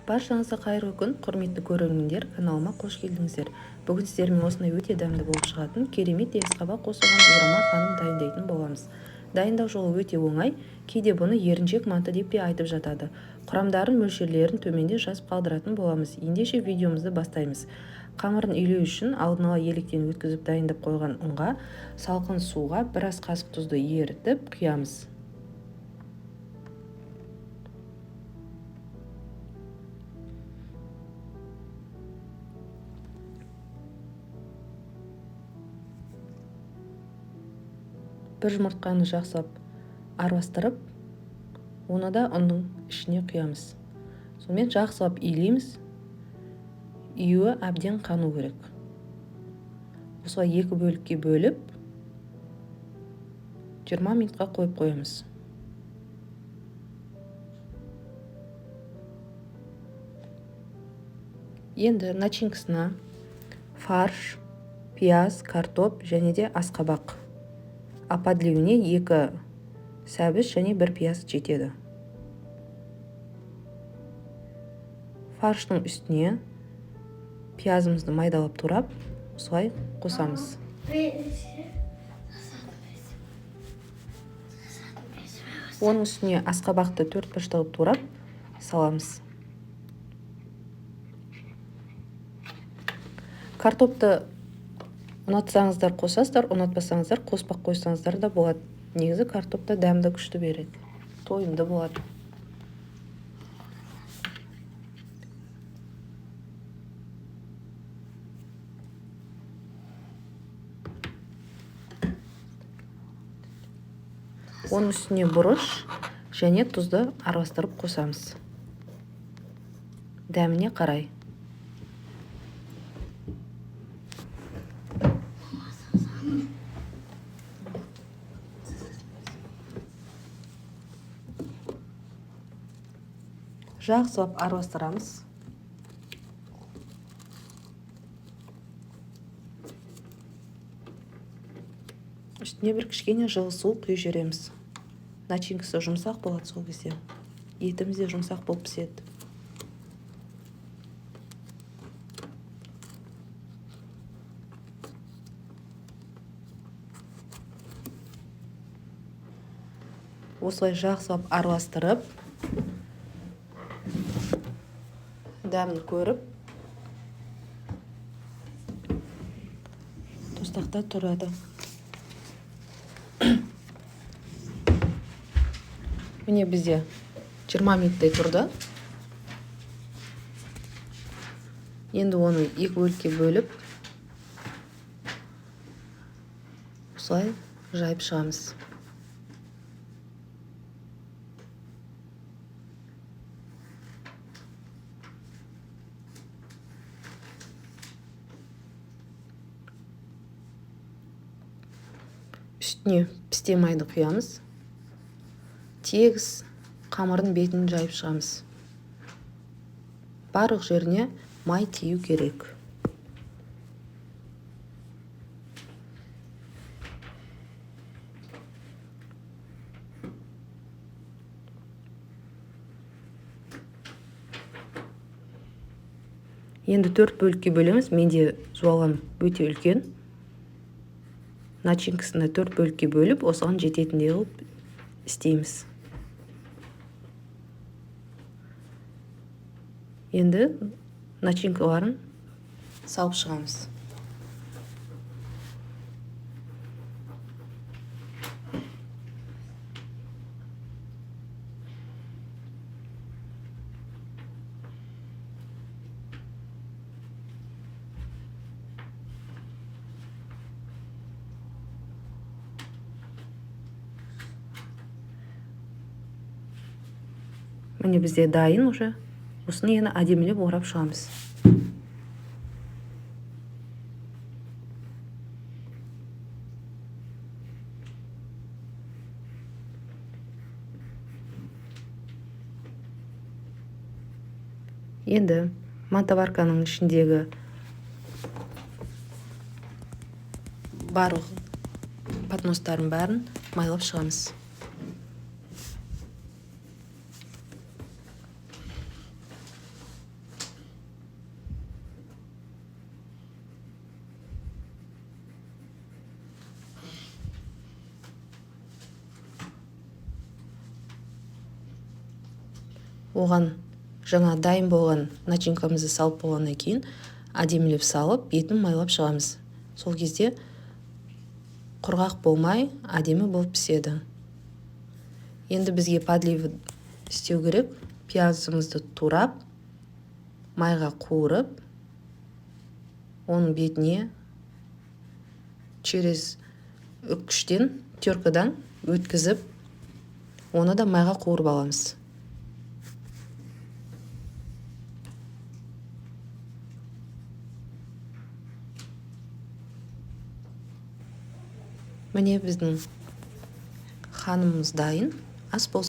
Баршаңызға қайырлы күн, құрметті көрермендер, каналыма қош келдіңіздер. Бүгін сіздермен осындай өте дәмді болып шығатын керемет ерісқабақ қосылған орама қаным дайындайтын боламыз. Дайындау жолы өте оңай, кейде бұны еріншек манты деп те айтып жатады. Құрамдарын, мөлшерлерін төменде жазып қалдыратын боламыз. Ендеше видеомызды бастаймыз. Қамырын үйлеу үшін алдын ала електен өткізіп дайындап қойған ұнға, салқын суға бір ас қасық тұзды ерітіп құямыз. Бір жұмыртқаны жақсылап араластырып, оны да ұнның ішіне құямыз. Сонымен жақсылап илейміз. Июі әбден қану керек. Осылай екі бөлікке бөліп, 20 минутқа қойып қоямыз. Енді начинкасына фарш, пияз, картоп және де асқабақ. Подливіне 2 сәбіз және 1 пияз жетеді. Фарштың үстіне пиязымызды майдалап турап, осылай қосамыз. Оның үстіне асқабақты 4 бұрышталып турап саламыз. Картопты ұнатсаңыздар қосасыздар, ұнатпасаңыздар қоспақ қойсаңыздар да болады. Негізі картопта дәмді күшті береді. Тойымды болады. Оның үстіне бұрыш және тұзды араластырып қосамыз. Дәміне қарай. Жақсылап араластырамыз. Үстіне бір кішкене жылы су құйып жібереміз. Начинкасы жұмсақ болады сол кезде. Етіміз де жұмсақ болып піседі. Осылай жақсылап араластырып, дәмін көріп, тостақта тұрады. Міне бізде 20 минуттай тұрды. Енді оны 2 бөлікке бөліп, осылай жайып шығамыз. Үстіне пісте майды құямыз. Тегіс қамырдың бетін жайып шығамыз. Барлық жеріне май тию керек. Енді 4 бөлікке бөлеміз. Менде жуалам өте үлкен. Начинкасына 4 бөлікке бөліп, осыған жететіндей қылып істейміз. Енді начинкаларын салып шығамыз. Міне бізде дайын уже. Осыны енді әдемілеп орап шығамыз. Енді мантаварканың ішіндегі барлық подностарын бәрін майлап шығамыз. оған жаңа дайын болған начинкамызды салып болғаннан кейін әдемілеп салып етін майлап шығамыз. Сол кезде құрғақ болмай әдемі болып піседі. Енді бізге подлив істеу керек. Пиязымызды турап, майға қуырып, оның бетіне через үккіштен, теркадан өткізіп, оны да майға қуырып аламыз. Міне біздің ханымыз дайын. Ас болсын.